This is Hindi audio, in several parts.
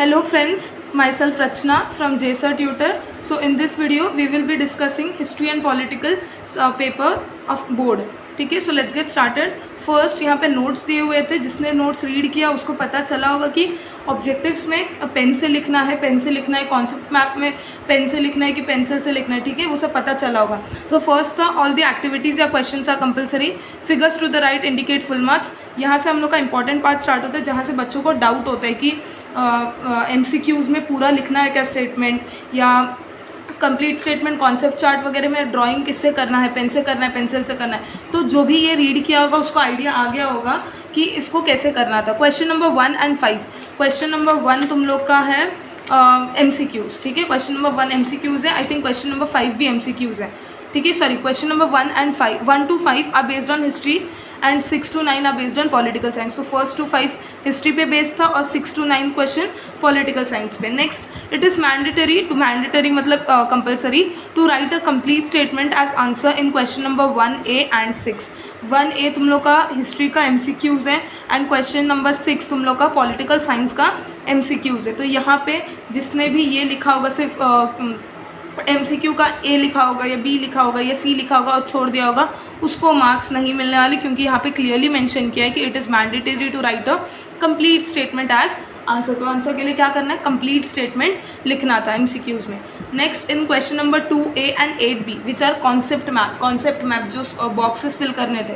Hello friends, myself Rachna from JSR Tutor. So in this video we will be discussing history and political paper of board. ठीक है, so let's get started. First यहाँ पे नोट्स दिए हुए थे. जिसने नोट्स रीड किया उसको पता चला होगा कि ऑब्जेक्टिव्स में पेन से लिखना है, पेन से लिखना है, कॉन्सेप्ट मैप में पेन से लिखना है कि पेंसिल से लिखना है. ठीक है, वो सब पता चला होगा. तो फर्स्ट था ऑल द एक्टिविटीज़ या questions are compulsory. Figures to the right indicate full marks. यहाँ से हम लोग का इंपॉर्टेंट पार्ट स्टार्ट होता है जहाँ से बच्चों को डाउट होता है कि MCQs में पूरा लिखना है क्या स्टेटमेंट, या कंप्लीट स्टेटमेंट कॉन्सेप्ट चार्ट वगैरह में ड्राइंग किससे करना है, पेन से करना है, पेंसिल से करना है. तो जो भी ये रीड किया होगा उसको आइडिया आ गया होगा कि इसको कैसे करना था. क्वेश्चन नंबर 1 और 5. क्वेश्चन नंबर 1 तुम लोग का है MCQs. ठीक है, क्वेश्चन नंबर 1 MCQs है. आई थिंक क्वेश्चन नंबर 5 भी MCQs है. ठीक है, sorry, question number 1 to 5 are based on history and 6 to 9 are based on political science. तो 1 to 5 हिस्ट्री पे बेस्ड था और 6 to 9 क्वेश्चन पॉलिटिकल साइंस पे. नेक्स्ट, इट इज़ मैंडेटरी मतलब compulsory to write a complete statement as answer in question number 1A and 6. 1A तुम लोग का हिस्ट्री का MCQs है एंड क्वेश्चन नंबर 6 तुम लोग का पॉलिटिकल साइंस का MCQs है. तो यहाँ पे जिसने भी ये लिखा होगा सिर्फ MCQ का A लिखा होगा या B लिखा होगा या C लिखा होगा और छोड़ दिया होगा उसको मार्क्स नहीं मिलने वाले, क्योंकि यहाँ पे क्लियरली मेंशन किया है कि it is mandatory to write a complete statement as answer. तो आंसर के लिए क्या करना है, कंप्लीट स्टेटमेंट लिखना था MCQs में. Next, in question number 2A and 8B which are concept map जो बॉक्सेस फिल करने थे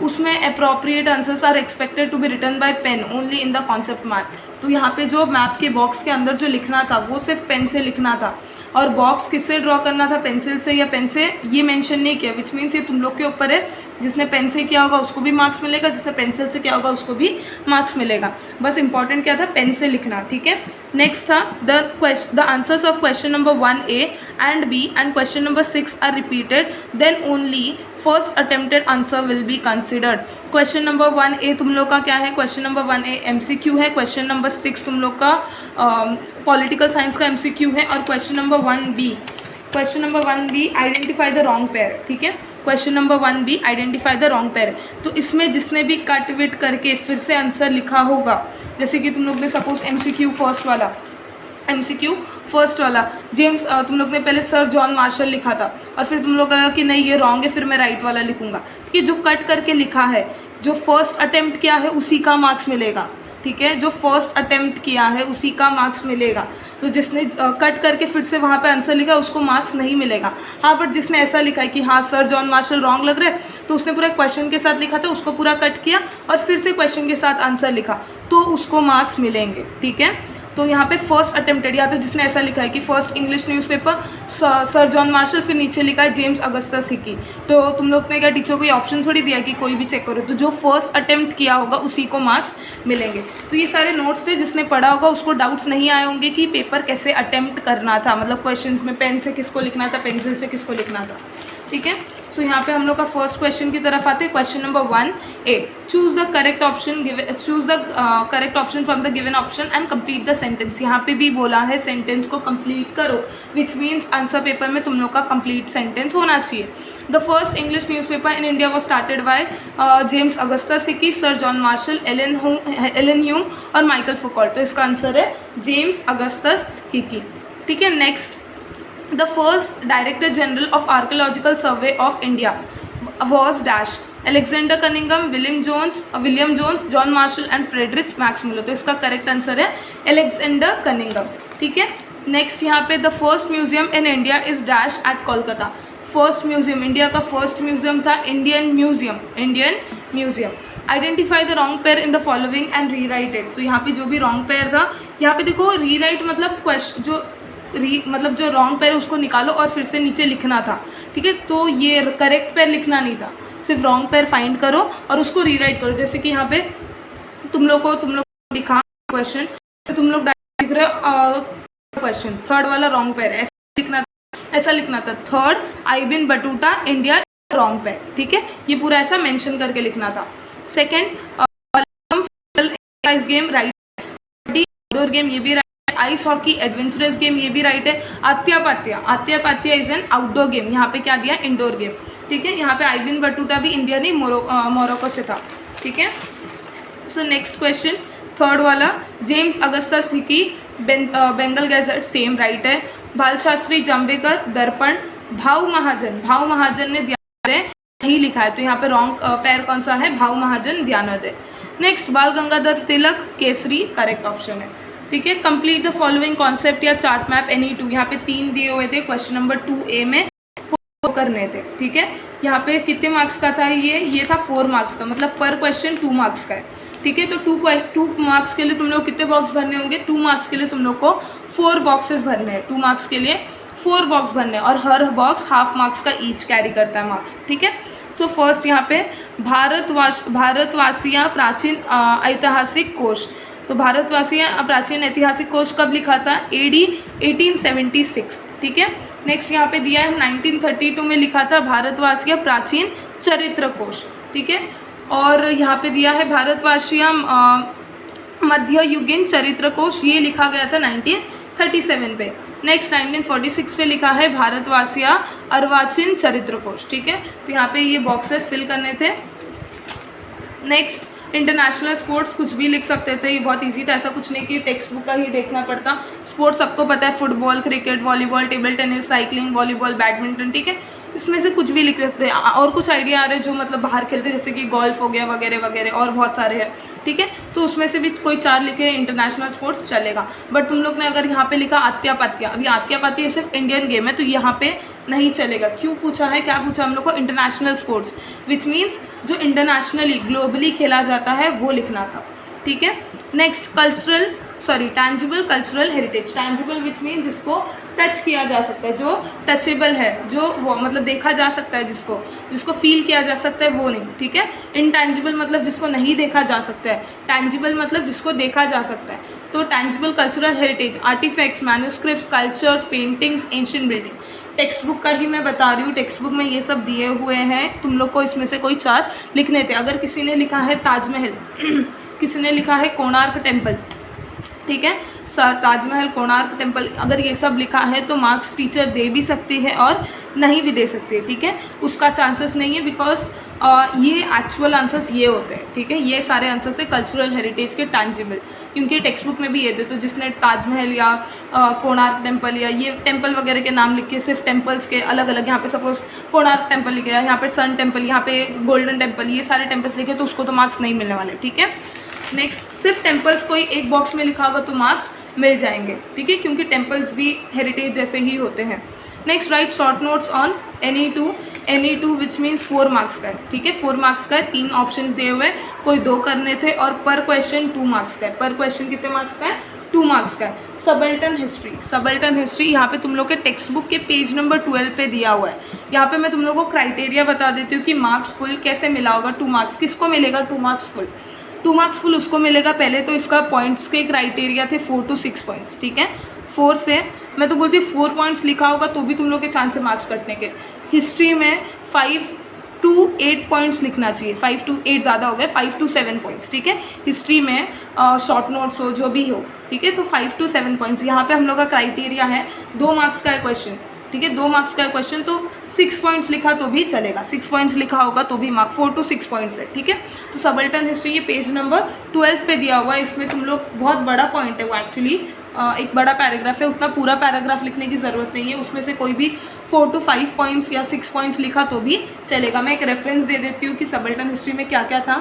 उसमें appropriate answers are expected to be written by pen only in the concept map. तो यहाँ पे जो मैप के बॉक्स के अंदर जो लिखना था वो सिर्फ पेन से लिखना था और बॉक्स किससे ड्रॉ करना था, पेंसिल से या पेन से, ये मेंशन नहीं किया. विच मीन्स ये तुम लोग के ऊपर है. जिसने पेन से किया होगा उसको भी मार्क्स मिलेगा, जिसने पेंसिल से किया होगा उसको भी मार्क्स मिलेगा. बस इंपॉर्टेंट क्या था, पेन से लिखना. ठीक है. नेक्स्ट था the answers of question number 1A and B and question number 6 are repeated then only first attempted answer will be considered. Question number 1A तुम लोग का क्या है, क्वेश्चन नंबर 1A MCQ है. क्वेश्चन नंबर 6 तुम लोग का पॉलिटिकल साइंस का MCQ है. और question number 1B identify the wrong pair. ठीक है, question number 1B identify the wrong pair. तो इसमें जिसने भी कट विट करके फिर से आंसर लिखा होगा, जैसे कि तुम लोग ने सपोज MCQ फर्स्ट वाला जेम्स, तुम लोग ने पहले सर जॉन मार्शल लिखा था और फिर तुम लोग कहा कि नहीं ये रॉन्ग है, फिर मैं राइट वाला लिखूंगा. ठीक है, जो कट करके लिखा है, जो फर्स्ट अटेम्प्ट किया है उसी का मार्क्स मिलेगा. ठीक है, जो फर्स्ट अटेम्प्ट किया है उसी का मार्क्स मिलेगा. तो जिसने कट करके फिर से वहाँ पे आंसर लिखा उसको मार्क्स नहीं मिलेगा. हाँ, बट जिसने ऐसा लिखा है कि हाँ सर जॉन मार्शल रॉन्ग लग रहा है, तो उसने पूरा क्वेश्चन के साथ लिखा था, उसको पूरा कट किया और फिर से क्वेश्चन के साथ आंसर लिखा, तो उसको मार्क्स मिलेंगे. ठीक है, तो यहाँ पे फर्स्ट अटेम्प्टेड, या तो जिसने ऐसा लिखा है कि first English newspaper sir John martial, फिर नीचे लिखा है जेम्स अगस्टस हिकी, तो तुम लोग ने क्या टीचर को ये ऑप्शन थोड़ी दिया कि कोई भी चेक करो. तो जो फर्स्ट अटेम्प्ट किया होगा उसी को मार्क्स मिलेंगे. तो ये सारे नोट्स थे, जिसने पढ़ा होगा उसको डाउट्स नहीं आए होंगे कि पेपर कैसे अटेम्प्ट करना था, मतलब क्वेश्चन में पेन से किसको लिखना था, पेंसिल से किसको लिखना था. ठीक है, सो यहाँ पे हम लोग का फर्स्ट क्वेश्चन की तरफ आते हैं. Question number 1A, choose the correct option from the given option and complete the sentence. यहाँ पे भी बोला है सेंटेंस को कंप्लीट करो, विच मीन्स आंसर पेपर में तुम लोग का कंप्लीट सेंटेंस होना चाहिए. The first English newspaper in India was started by James Augustus Hicky, Sir John Marshall, Allan Hume और माइकल फुकॉल्ट. तो इसका आंसर है जेम्स अगस्टस हिकी. ठीक है. Next, the first director general of archaeological survey of India was dash Alexander Cunningham, William Jones, John Marshall and Friedrich Max Muller. तो इसका करेक्ट आंसर है Alexander Cunningham. ठीक है. नेक्स्ट, यहाँ पे the first museum in India is dash at Kolkata. First museum, India का फर्स्ट म्यूजियम था Indian Museum. Identify the wrong pair in the following and rewrite it. तो यहाँ पे जो भी रॉन्ग पेयर था, यहाँ पे देखो री राइट मतलब जो रॉन्ग पेयर उसको निकालो और फिर से नीचे लिखना था. ठीक है, तो ये करेक्ट पेयर लिखना नहीं था, सिर्फ रॉन्ग पेयर फाइंड करो और उसको रीराइट करो. जैसे कि यहाँ पे तुम लोग लिखा क्वेश्चन, तो तुम लोग लिख रहे हो क्वेश्चन, थर्ड वाला रॉन्ग पेयर ऐसा लिखना था थर्ड आइबिन बटूटा इंडिया रॉन्ग पेयर. ठीक है, ये पूरा ऐसा मेंशन करके लिखना था. Second, game right, outdoor game ये भी right, ice hockey adventurous game ये भी राइट है. आत्यापात्या इज एन आउटडोर गेम, यहाँ पे क्या दिया, इंडोर गेम. ठीक है, यहाँ पे आइबिन बटूटा भी इंडिया नहीं मोरक्को से था. ठीक है. सो नेक्स्ट क्वेश्चन, थर्ड वाला James Augustus Hicky Bengal Gazette, same right है। बाल शास्त्री जाम्बेकर दर्पण, भाऊ महाजन ने ध्यानोदय नहीं लिखा है, तो यहाँ पे रॉन्ग पैर कौन सा है, भाऊ महाजन ध्यानोदय। नेक्स्ट बाल गंगाधर तिलक केसरी, करेक्ट ऑप्शन है, ठीक है। कंप्लीट द फॉलोइंग कॉन्सेप्ट या चार्ट मैप एनी टू, यहाँ पे 3 दिए हुए थे, क्वेश्चन नंबर 2A में करने थे, ठीक है। यहाँ पे कितने मार्क्स का था ये था 4 मार्क्स का, मतलब पर क्वेश्चन 2 मार्क्स का है, ठीक है। तो 2 मार्क्स के लिए तुम लोग कितने बॉक्स भरने होंगे, 2 मार्क्स के लिए तुम लोग को 4 बॉक्सेस भरने हैं, 2 मार्क्स के लिए 4 बॉक्स भरने हैं, और हर बॉक्स हाफ मार्क्स का ईच कैरी करता है मार्क्स, ठीक है। सो फर्स्ट यहाँ पे भारतवासियाँ प्राचीन ऐतिहासिक कोश, तो भारतवासियाँ प्राचीन ऐतिहासिक कोश कब लिखा था, AD 1876, ठीक है। नेक्स्ट यहाँ पे दिया है 1932 में लिखा था भारतवासियाँ प्राचीन चरित्र कोश, ठीक है। और यहाँ पे दिया है भारतवासियाँ मध्ययुगीन चरित्र कोश, ये लिखा गया था 1937 पे। नेक्स्ट 1946 पे लिखा है भारतवासियाँ अर्वाचीन चरित्र कोश, ठीक है। तो यहाँ पे ये बॉक्सेस फिल करने थे। नेक्स्ट इंटरनेशनल स्पोर्ट्स, कुछ भी लिख सकते थे, ये बहुत इजी था, ऐसा कुछ नहीं कि टेक्स्ट बुक का ही देखना पड़ता। स्पोर्ट्स सबको पता है, football, cricket, volleyball, table tennis, cycling, volleyball, badminton, ठीक है। इसमें से कुछ भी लिख सकते हैं, और कुछ आइडिया आ रहे हैं जो मतलब बाहर खेलते हैं, जैसे कि गोल्फ हो गया वगैरह वगैरह, और बहुत सारे हैं, ठीक है। तो उसमें से भी कोई 4 लिखे इंटरनेशनल स्पोर्ट्स चलेगा। बट तुम लोग ने अगर यहाँ पे लिखा आत्यापात्या, अभी आत्यापात्या सिर्फ इंडियन गेम है, तो यहाँ पे नहीं चलेगा। क्यों पूछा है, क्या पूछा हम लोग को, इंटरनेशनल स्पोर्ट्स, विच मीन्स जो इंटरनेशनली ग्लोबली खेला जाता है वो लिखना था, ठीक है। Next tangible cultural heritage, tangible which mean जिसको टच किया जा सकता है, जो टचेबल है, जो वो मतलब देखा जा सकता है, जिसको फील किया जा सकता है, वो नहीं, ठीक है। इनटैंजिबल मतलब जिसको नहीं देखा जा सकता है, टैंजिबल मतलब जिसको देखा जा सकता है। तो tangible cultural heritage, artefacts, manuscripts, cultures, paintings, ancient building. Textbook का ही मैं बता रही हूँ, टेक्स्ट बुक में ये सब दिए हुए हैं, तुम लोग को इसमें से कोई 4 लिखने थे। अगर किसी ने लिखा है ताजमहल किसी ने लिखा है कोणार्क टेम्पल, ठीक है, ताजमहल, कोणार्क टेम्पल, अगर ये सब लिखा है तो मार्क्स टीचर दे भी सकती है और नहीं भी दे सकती है, ठीक है। उसका चांसेस नहीं है, बिकॉज ये एक्चुअल आंसर्स ये होते हैं, ठीक है। ये सारे आंसर्स है कल्चरल हेरिटेज के टैंजिबल, क्योंकि टेक्स्ट बुक में भी ये थे। तो जिसने ताजमहल या कोणार्क टेम्पल या ये टेम्पल वगैरह के नाम लिखे, सिर्फ टेम्पल्स के अलग अलग, यहाँ पे सपोज कोणार्क टेम्पल लिखे, यहाँ पे सन टेम्पल, यहाँ पे गोल्डन टेम्पल, ये सारे टेम्पल्स लिखे, तो उसको तो मार्क्स नहीं मिलने वाले, ठीक है। नेक्स्ट सिर्फ टेम्पल्स कोई एक बॉक्स में लिखा होगा तो मार्क्स मिल जाएंगे, ठीक है, क्योंकि टेम्पल्स भी हेरिटेज जैसे ही होते हैं। Next right short notes on any two which means 4 marks का है, ठीक है। 4 मार्क्स का है, 3 ऑप्शन दिए हुए, कोई 2 करने थे, और पर क्वेश्चन 2 मार्क्स का है। पर क्वेश्चन कितने मार्क्स का है, 2 मार्क्स का है। सबल्टन हिस्ट्री यहाँ पे तुम लोग के टेक्स्ट बुक के पेज नंबर 12 पे दिया हुआ है। यहाँ पे मैं तुम लोगों को क्राइटेरिया बता देती हूँ कि मार्क्स फुल कैसे मिला होगा। 2 मार्क्स किसको मिलेगा, 2 मार्क्स फुल, 2 मार्क्स फुल उसको मिलेगा। पहले तो इसका पॉइंट्स के क्राइटेरिया थे 4 to 6 पॉइंट्स, ठीक है। 4 से मैं तो बोलती 4 पॉइंट्स लिखा होगा तो भी तुम लोग के चांस है मार्क्स कटने के। हिस्ट्री में 5 to 8 पॉइंट्स लिखना चाहिए, 5 to 8 ज़्यादा हो गए, 5 to 7 पॉइंट्स, ठीक है। हिस्ट्री में शॉर्ट नोट्स हो जो भी हो, ठीक है, तो 5 to 7 पॉइंट्स यहाँ पे हम लोग का क्राइटेरिया है। 2 मार्क्स का है क्वेश्चन, ठीक है, 2 मार्क्स का क्वेश्चन, तो 6 पॉइंट्स लिखा तो भी चलेगा, 6 पॉइंट्स लिखा होगा तो भी मार्क 4 to 6 पॉइंट्स है, ठीक है। तो सबल्टन हिस्ट्री ये पेज नंबर 12 पे दिया हुआ है। इसमें तुम लोग बहुत बड़ा पॉइंट है वो, एक्चुअली एक बड़ा पैराग्राफ है, उतना पूरा पैराग्राफ लिखने की ज़रूरत नहीं है। उसमें से कोई भी 4 to 5 पॉइंट्स या 6 पॉइंट्स लिखा तो भी चलेगा। मैं एक रेफरेंस दे देती हूँ कि सबल्टन हिस्ट्री में क्या क्या था।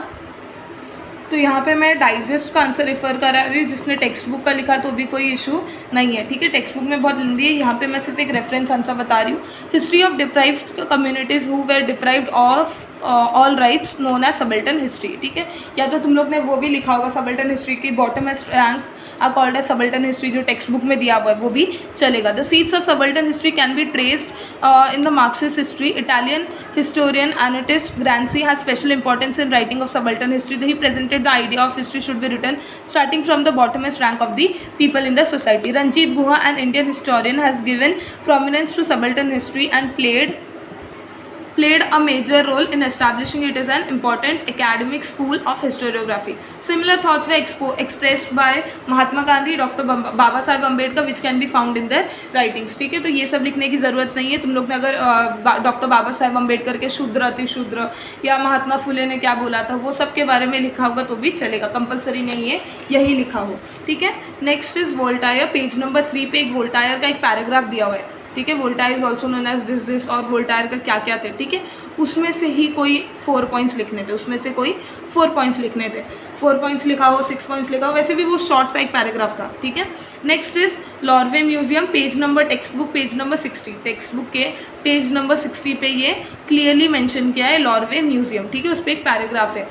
तो यहाँ पे मैं डाइजेस्ट का आंसर रेफर करा रही हूँ, जिसने टेक्स्ट बुक का लिखा तो भी कोई इशू नहीं है, ठीक है। टेक्स्ट बुक में बहुत लेंदी है, यहाँ पे मैं सिर्फ एक रेफरेंस आंसर बता रही हूँ। History of deprived communities who were deprived of all rights known as subaltern history, ठीक है। या तो तुम लोग ने वो भी लिखा होगा सबल्टन हिस्ट्री की bottomest rank are called as subaltern history, जो टेक्स्ट बुक में दिया हुआ है वो भी चलेगा। The seeds of subaltern history can be traced in the Marxist history. Italian historian Annotis Granzi has special importance in writing of subaltern history. He presented the idea of history should be written starting from the bottomest rank of the people in the society. Ranjit Guha, an Indian historian, has given prominence to subaltern history and played played a major role in establishing it as an important academic school of historiography. Similar thoughts were expressed by Mahatma Gandhi, Dr. Baba Saheb Ambedkar, which can be found in their writings. ठीक है, तो ये सब लिखने की ज़रूरत नहीं है. तुम लोग ने अगर डॉक्टर बाबा साहेब अम्बेडकर के शूद्र अतिशूद्र या महात्मा फुले ने क्या बोला था वो सब के बारे में लिखा होगा तो भी चलेगा, कंपलसरी नहीं है यही लिखा हो. ठीक है. Next is Voltaire. Page number 3 पे एक वोल्टायर का एक पैराग्राफ दिया हुआ है. ठीक है, Voltaire is also known as this और वोल्टायर का क्या क्या थे. ठीक है, उसमें से ही कोई 4 पॉइंट्स लिखने थे, उसमें से कोई 4 पॉइंट्स लिखने थे. 4 पॉइंट्स लिखा हो, 6 पॉइंट्स लिखा हो, वैसे भी वो शॉर्ट सा एक पैराग्राफ था. ठीक है. Next is Louvre museum. Page number text book page number 60, text book के पेज नंबर 60 पे ये क्लियरली मेंशन किया है लॉर्वे म्यूजियम. ठीक है, उस पर एक पैराग्राफ है.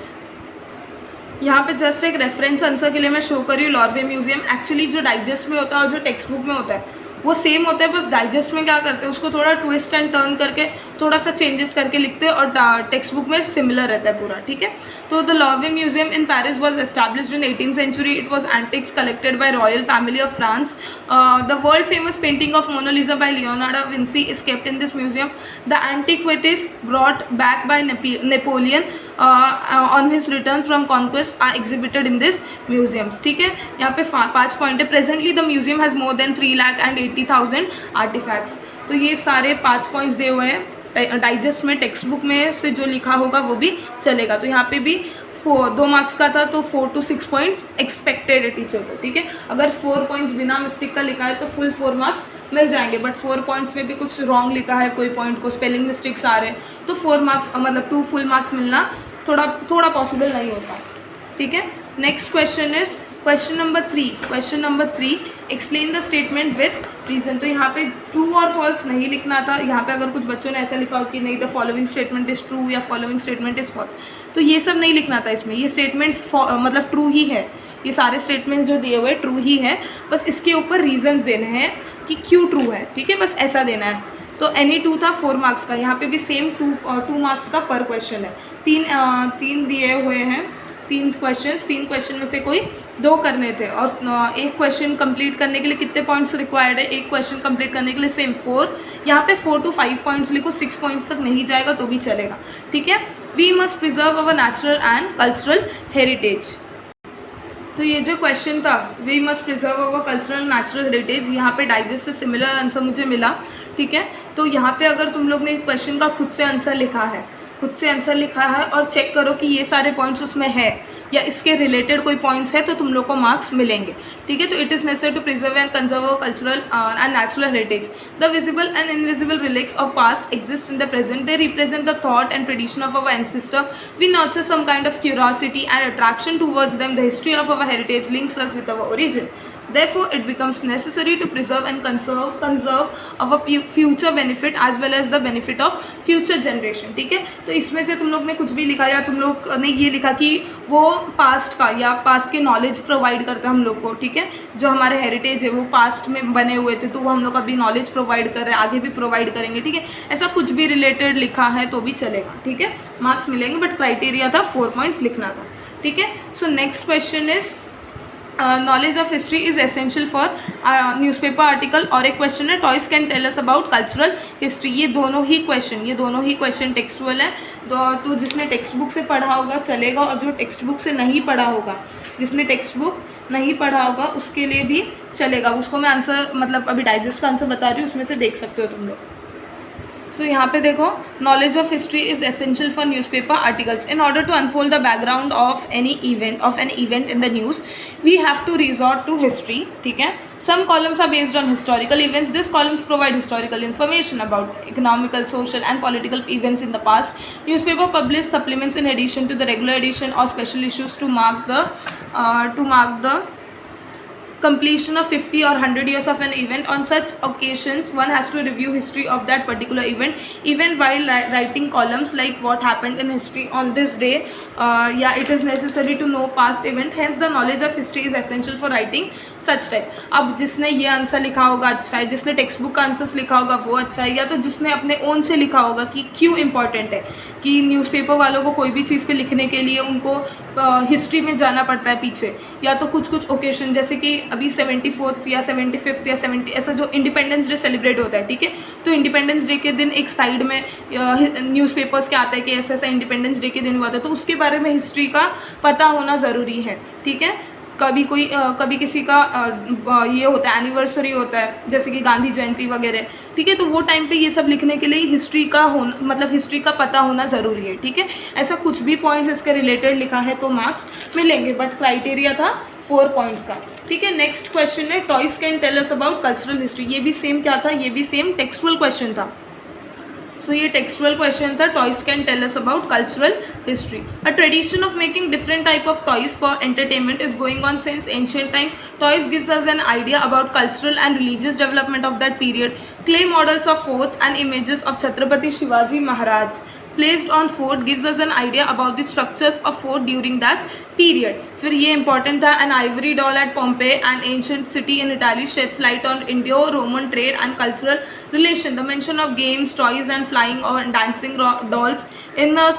यहाँ पे जस्ट एक रेफरेंस आंसर के लिए मैं शो कर रही हूँ लॉर्वे म्यूजियम. एक्चुअली जो डाइजेस्ट में होता है और जो टेक्स्ट बुक में होता है वो सेम होता है, बस डाइजेस्ट में क्या करते हैं उसको थोड़ा ट्विस्ट एंड टर्न करके थोड़ा सा चेंजेस करके लिखते हैं और टेक्स्ट बुक में सिमिलर रहता है पूरा. ठीक है. तो the Louvre museum in Paris was established in 18th century. It was antiques collected by royal family of France. The world famous painting of Mona Lisa by Leonardo Vinci is kept in this museum. The antiquities brought back by Napoleon on his return from conquest are exhibited in this museums. ठीक है, यहाँ पे 5 पॉइंट है. Presently the museum has more than 3,80,000 artefacts. तो ये सारे 5 पॉइंट्स दिए हुए हैं. डाइजेस्ट में टेक्स्ट बुक में से जो लिखा होगा वो भी चलेगा. तो यहाँ पे भी 2 मार्क्स का था तो 4 to 6 पॉइंट्स एक्सपेक्टेड है टीचर को. ठीक है, अगर 4 पॉइंट्स बिना मिस्टेक का लिखा है तो फुल 4 मार्क्स मिल जाएंगे. बट 4 पॉइंट्स में भी कुछ रॉन्ग लिखा है, कोई पॉइंट को स्पेलिंग मिस्टेक्स आ रहे हैं तो 4 मार्क्स मतलब 2 फुल मार्क्स मिलना थोड़ा पॉसिबल नहीं होता. ठीक है. Next question is question number 3 explain the statement with reason. तो यहाँ पे ट्रू और फॉल्स नहीं लिखना था. यहाँ पे अगर कुछ बच्चों ने ऐसा लिखा हो कि नहीं the following statement is true या फॉलोइंग स्टेटमेंट इज फॉल्स, तो ये सब नहीं लिखना था इसमें. ये स्टेटमेंट्स मतलब ट्रू ही है, ये सारे स्टेटमेंट्स जो दिए हुए ट्रू ही है, बस इसके ऊपर रीजन्स देने हैं कि क्यों ट्रू है. ठीक है, बस ऐसा देना है. तो एनी 2 था 4 मार्क्स का. यहाँ पे भी सेम 2 मार्क्स का पर क्वेश्चन है. 3 दिए हुए हैं, 3 क्वेश्चन में से कोई 2 करने थे. और एक क्वेश्चन कंप्लीट करने के लिए कितने पॉइंट्स रिक्वायर्ड है? एक क्वेश्चन कंप्लीट करने के लिए सेम 4. यहाँ पे 4 to 5 पॉइंट्स लिखो, 6 पॉइंट्स तक नहीं जाएगा तो भी चलेगा. ठीक है. We must preserve our natural and cultural heritage. तो ये जो क्वेश्चन था we must preserve our cultural natural heritage, यहाँ पे डाइजेस्ट से सिमिलर आंसर मुझे मिला. ठीक है. तो यहाँ पे अगर तुम लोग ने क्वेश्चन का खुद से आंसर लिखा है और चेक करो कि ये सारे पॉइंट्स उसमें है या इसके रिलेटेड कोई पॉइंट्स है तो तुम लोग को मार्क्स मिलेंगे. ठीक है. तो it is necessary to preserve and conserve cultural and natural heritage. The visible and invisible relics of past exist in the present. They represent the thought and tradition of our ancestor. We nurture some kind of curiosity and attraction towards them. The history of our heritage links us with our origin. Therefore, it becomes necessary to preserve and conserve our future benefit as well as the benefit of future generation. ठीक है. तो इसमें से तुम लोग ने कुछ भी लिखा या तुम लोग ने ये लिखा कि वो पास्ट का या पास्ट के नॉलेज प्रोवाइड करता है हम लोग को. ठीक है. जो हमारे हेरिटेज है वो पास्ट में बने हुए थे तो वो हम लोग अभी नॉलेज प्रोवाइड कर रहे हैं, आगे भी प्रोवाइड करेंगे. ठीक है. ऐसा कुछ भी रिलेटेड लिखा है तो भी चलेगा. ठीक है, मार्क्स मिलेंगे. बट क्राइटेरिया था 4 पॉइंट्स लिखना था. ठीक है. So next question is knowledge of history is essential for newspaper article. और एक क्वेश्चन है toys can tell us about cultural history. ये दोनों ही क्वेश्चन टेक्सचुअल है. तो जिसने टेक्स्ट बुक से पढ़ा होगा चलेगा और जो टेक्स्ट बुक से नहीं पढ़ा होगा उसके लिए भी चलेगा. उसको मैं आंसर मतलब अभी डाइजेस्ट का आंसर बता रही हूँ, उसमें से देख सकते हो तुम लोग. सो यहाँ पे देखो knowledge of history is essential for newspaper articles. In order to unfold the background of an event in the news we have to resort to history. ठीक है. Some columns are based on historical events. These columns provide historical information about economical, social and political events in the past. Newspaper publish supplements in addition to the regular edition or special issues to mark the completion of 50 or 100 years of an event. On such occasions one has to review history of that particular event even while writing columns like what happened in history on this day. It is necessary to know past event. Hence the knowledge of history is essential for writing such type. अब जिसने ये आंसर लिखा होगा अच्छा है, जिसने टेक्स्ट बुक का आंसर्स लिखा होगा वो अच्छा है, या तो जिसने अपने ओन से लिखा होगा कि क्यों इम्पॉर्टेंट है कि न्यूज़पेपर वालों को कोई भी चीज़ पे लिखने के लिए उनको हिस्ट्री में जाना पड़ता है पीछे, या तो कुछ ओकेशन जैसे कि अभी 74th या 75th या 70 ऐसा जो इंडिपेंडेंस डे सेलिब्रेट होता है, ठीक है, तो इंडिपेंडेंस डे के दिन एक साइड में न्यूज़पेपर्स के आता है कि ऐसा ऐसा इंडिपेंडेंस डे के दिन हुआ था, तो उसके बारे में हिस्ट्री का पता होना ज़रूरी है, ठीक है। कभी किसी का ये होता है, एनिवर्सरी होता है, जैसे कि गांधी जयंती वगैरह, ठीक है, तो वो टाइम पे ये सब लिखने के लिए हिस्ट्री का होना, मतलब हिस्ट्री का पता होना ज़रूरी है, ठीक है। ऐसा कुछ भी पॉइंट्स इसके रिलेटेड लिखा है तो मार्क्स मिलेंगे, बट क्राइटेरिया था 4 पॉइंट्स का, ठीक है। नेक्स्ट क्वेश्चन है toys can tell us about cultural history. ये भी सेम क्या था, ये भी सेम टेक्सचुअल क्वेश्चन था। सो ये टेक्सचुअल क्वेश्चन था, toys can tell us about cultural history. A tradition of making different type of toys for entertainment is going on since ancient time. Toys gives us an idea about cultural and religious development of that period. Clay models of forts and images of Chhatrapati Shivaji Maharaj placed on fort gives us an idea about the structures of fort during that period. फिर ये important था, an ivory doll at Pompeii, an ancient city in Italy, sheds light on Indo-Roman trade and cultural relation. The mention of games, toys and flying or dancing dolls in the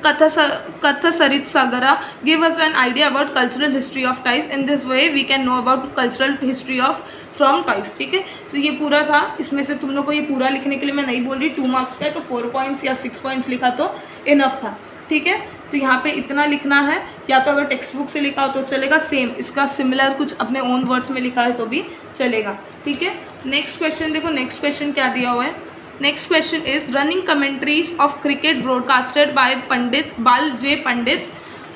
Kathasarit Sagara give us an idea about cultural history of toys. In this way we can know about cultural history of from toys, ठीक है। तो ये पूरा था, इसमें से तुम लोग को ये पूरा लिखने के लिए मैं नहीं बोल रही, 2 मार्क्स का है, तो 4 पॉइंट्स या 6 पॉइंट्स लिखा तो इनफ था, ठीक है। तो यहाँ पे इतना लिखना है, या तो अगर टेक्स्ट बुक से लिखा हो तो चलेगा, सेम इसका सिमिलर कुछ अपने ओन वर्ड्स में लिखा है तो भी चलेगा, ठीक है। नेक्स्ट क्वेश्चन देखो, नेक्स्ट क्वेश्चन क्या दिया हुआ है। Next question is running commentaries of cricket broadcasted by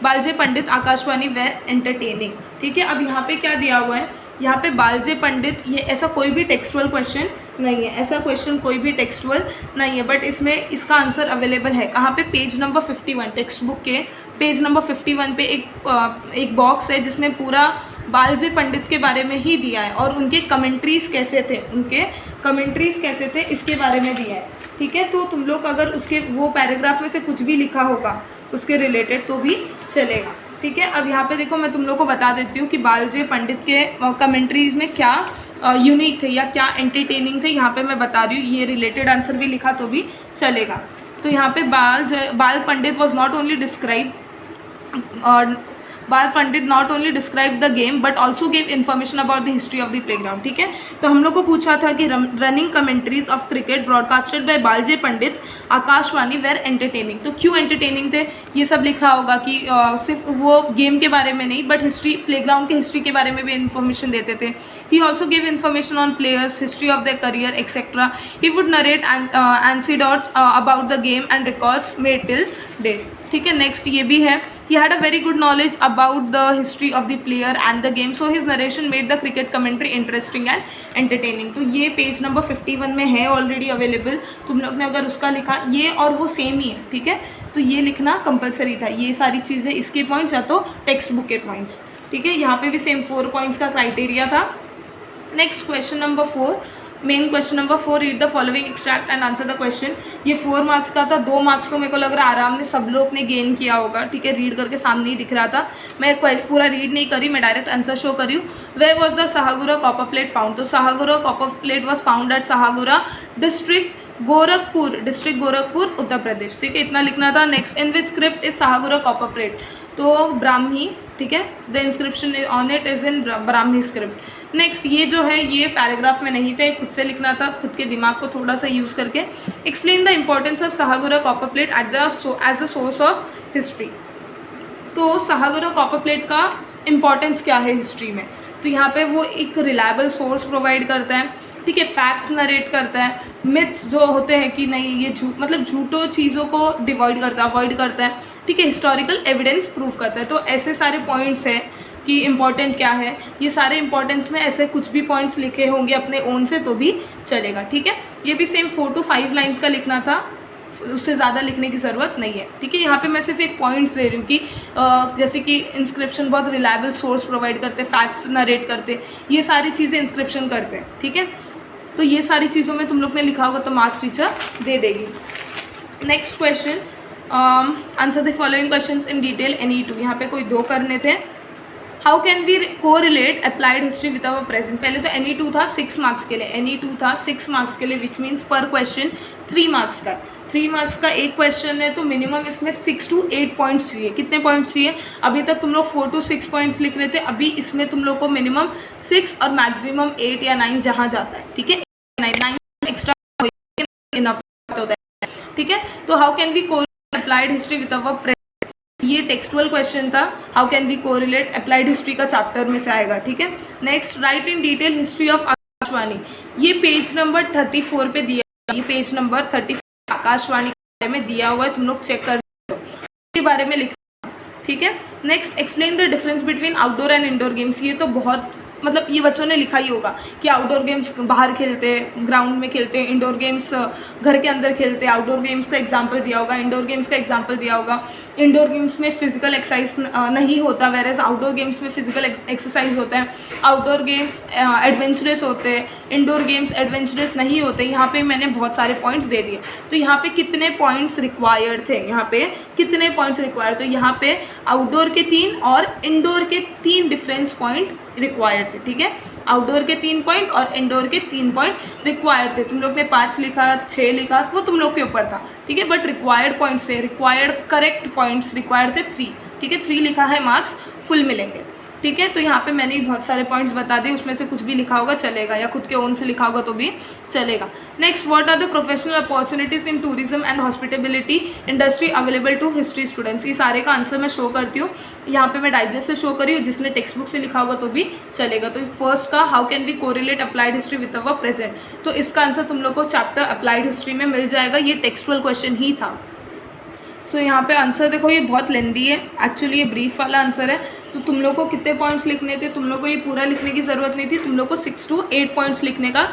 Bal J Pandit Akashvani were entertaining, ठीक है। अब यहाँ पे क्या दिया हुआ है, यहाँ पे बालजे पंडित, ये ऐसा कोई भी टेक्सुअल क्वेश्चन नहीं है, ऐसा क्वेश्चन कोई भी टेक्सुअल नहीं है, बट इसमें इसका आंसर अवेलेबल है कहाँ पे, पेज नंबर 51, टेक्स्ट बुक के पेज नंबर 51 पे एक बॉक्स है जिसमें पूरा बालजे पंडित के बारे में ही दिया है और उनके कमेंट्रीज कैसे थे इसके बारे में दिया है, ठीक है। तो तुम लोग अगर उसके वो पैराग्राफ में से कुछ भी लिखा होगा उसके रिलेटेड तो भी चलेगा, ठीक है। अब यहाँ पे देखो, मैं तुम लोग को बता देती हूँ कि बालजे पंडित के कमेंट्रीज में क्या यूनिक थे या क्या एंटरटेनिंग थे, यहाँ पे मैं बता रही हूँ, ये रिलेटेड आंसर भी लिखा तो भी चलेगा। तो यहाँ पे Bal Pandit was not only describe Bal Pandit not only describe the game but also gave information about the history of the playground, ठीक है। तो हम लोग को पूछा था कि running commentaries of cricket broadcasted by Bal J Pandit Akashvani were entertaining, तो क्यों एंटरटेनिंग थे ये सब लिखा होगा कि सिर्फ वो गेम के बारे में नहीं बट हिस्ट्री, प्लेग्राउंड के हिस्ट्री के बारे में भी इन्फॉर्मेशन देते थे। He also give information on players, history of their career etcetera. He would narrate anecdotes about the game and records made till date, ठीक है। नेक्स्ट ये भी है, he had a very good knowledge about the history of the player and the game, so his narration made the cricket commentary interesting and entertaining. तो ये पेज नंबर 51 में है ऑलरेडी अवेलेबल, तुम लोग ने अगर उसका लिखा, ये और वो सेम ही है, ठीक है। तो ये लिखना कंपलसरी था, ये सारी चीज़ें इसके पॉइंट्स या तो टेक्स्ट बुक के पॉइंट्स, ठीक है। यहाँ पे भी सेम 4 पॉइंट्स का क्राइटेरिया था। Next question number 4, main question number 4, read the following extract and answer the question. ये 4 मार्क्स का था, 2 मार्क्स तो मेरे को लग रहा है आराम ने सब लोग ने गेन किया होगा, ठीक है। रीड करके सामने ही दिख रहा था, मैं पूरा रीड नहीं करी, मैं डायरेक्ट आंसर शो करी हूँ। Where was the Sohgaura copper plate found, तो Sohgaura copper plate was found at Sohgaura district Gorakhpur Uttar Pradesh, ठीक है, इतना लिखना था। Next, in which script is Sohgaura copper plate, तो ब्राह्मी, ठीक है, the inscription on it is in Brahmi script. Next, ये जो है ये पैराग्राफ में नहीं थे, खुद से लिखना था, खुद के दिमाग को थोड़ा सा यूज़ करके। Explain the importance of Sohgaura copper plate as a source of history, तो सहागुरा कॉपर प्लेट का इम्पोर्टेंस क्या है हिस्ट्री में, तो यहाँ पे वो एक रिलायबल सोर्स प्रोवाइड करता है, ठीक है, फैक्ट्स नरेट करता है, मिथ्स जो होते हैं कि नहीं ये झूठों चीज़ों को अवॉइड करता है, ठीक है, हिस्टोरिकल एविडेंस प्रूफ करता है। तो ऐसे सारे पॉइंट्स हैं कि इम्पॉर्टेंट क्या है, ये सारे इंपॉर्टेंस में ऐसे कुछ भी पॉइंट्स लिखे होंगे अपने ओन से तो भी चलेगा, ठीक है। ये भी सेम 4 to 5 लाइन्स का लिखना था, उससे ज़्यादा लिखने की ज़रूरत नहीं है, ठीक है। यहाँ पे मैं सिर्फ एक पॉइंट्स दे रही हूँ कि जैसे कि इंस्क्रिप्शन बहुत रिलायबल सोर्स प्रोवाइड करते, फैक्ट्स नरेट करते, ये सारी चीज़ें इंस्क्रिप्शन करते हैं, ठीक है। तो ये सारी चीज़ों में तुम लोग ने लिखा होगा तो मार्क्स टीचर दे देगी। Next question, answer the following questions in detail any 2, यहाँ पे कोई 2 करने थे। How can we correlate applied history with our present. पहले तो NE2 था 6 मार्क्स के लिए, NE2 था 6 मार्क्स के लिए, विच मीन्स पर क्वेश्चन 3 मार्क्स का, 3 मार्क्स का एक क्वेश्चन है, तो मिनिमम इसमें 6 to 8 पॉइंट्स चाहिए। कितने पॉइंट्स चाहिए? अभी तक तुम लोग 4 to 6 पॉइंट्स लिख रहे थे, अभी इसमें तुम लोग को मिनिमम 6 और मैक्सिमम 8 या 9 जहाँ जाता है, ठीक है, 9 एक्स्ट्रा इनफ होता है, ठीक है। तो how can we correlate applied history with our present, ये टेक्सुअल क्वेश्चन था, how can we correlate, applied history का चैप्टर में से आएगा, ठीक है। Next, right in detail history of Akashvani, ये पेज नंबर 34 पे दिया, ये पेज नंबर 34 आकाशवाणी के बारे में दिया हुआ है, तुम लोग चेक कर के बारे में लिखना, ठीक है। Next, explain the difference between outdoor and indoor games, ये तो बहुत मतलब ये बच्चों ने लिखा ही होगा कि आउटडोर गेम्स बाहर खेलते हैं, ग्राउंड में खेलते हैं, इंडोर गेम्स घर के अंदर खेलते हैं, आउटडोर गेम्स का एग्जांपल दिया होगा, इंडोर गेम्स का एग्जांपल दिया होगा। इंडोर गेम्स में फिजिकल एक्सरसाइज नहीं होता, वेरेज आउटडोर गेम्स में फिजिकल एक्सरसाइज होता है। आउटडोर गेम्स एडवेंचरस होते हैं, इंडोर गेम्स एडवेंचरस नहीं होते। यहाँ पे मैंने बहुत सारे पॉइंट्स दे दिए, तो यहाँ पे कितने पॉइंट्स रिक्वायर्ड थे, यहाँ पे कितने पॉइंट्स रिक्वायर्ड, तो यहाँ पे आउटडोर के 3 और इंडोर के 3 डिफरेंस पॉइंट रिक्वायर्ड थे, ठीक है। आउटडोर के 3 पॉइंट और इंडोर के 3 पॉइंट रिक्वायर्ड थे। तुम लोग ने 5 लिखा, 6 लिखा, वो तुम लोग के ऊपर था, ठीक है, बट रिक्वायर्ड पॉइंट्स थे, रिक्वायर्ड करेक्ट पॉइंट्स रिक्वायर्ड थे 3, ठीक है। 3 लिखा है, मार्क्स फुल मिलेंगे, ठीक है। तो यहाँ पे मैंने बहुत सारे पॉइंट्स बता दिए, उसमें से कुछ भी लिखा होगा चलेगा, या खुद के ओन से लिखा होगा तो भी चलेगा। Next, what are the professional opportunities in tourism and hospitality industry available to history students, ये सारे का आंसर मैं शो करती हूँ, यहाँ पे मैं डाइजेस्ट से शो करी हूँ, जिसने टेक्स्ट बुक से लिखा होगा तो भी चलेगा। तो फर्स्ट का, how can we correlate applied history with our present, तो इसका आंसर तुम लोग को चैप्टर अप्लाइड हिस्ट्री में मिल जाएगा, ये टेक्सचुअल क्वेश्चन ही था। सो यहाँ पे आंसर देखो, ये बहुत लेंदी है, एक्चुअली ये ब्रीफ वाला आंसर है, तो तुम लोग को कितने पॉइंट्स लिखने थे, तुम लोग को ये पूरा लिखने की ज़रूरत नहीं थी, तुम लोग को 6 to 8 पॉइंट्स लिखने का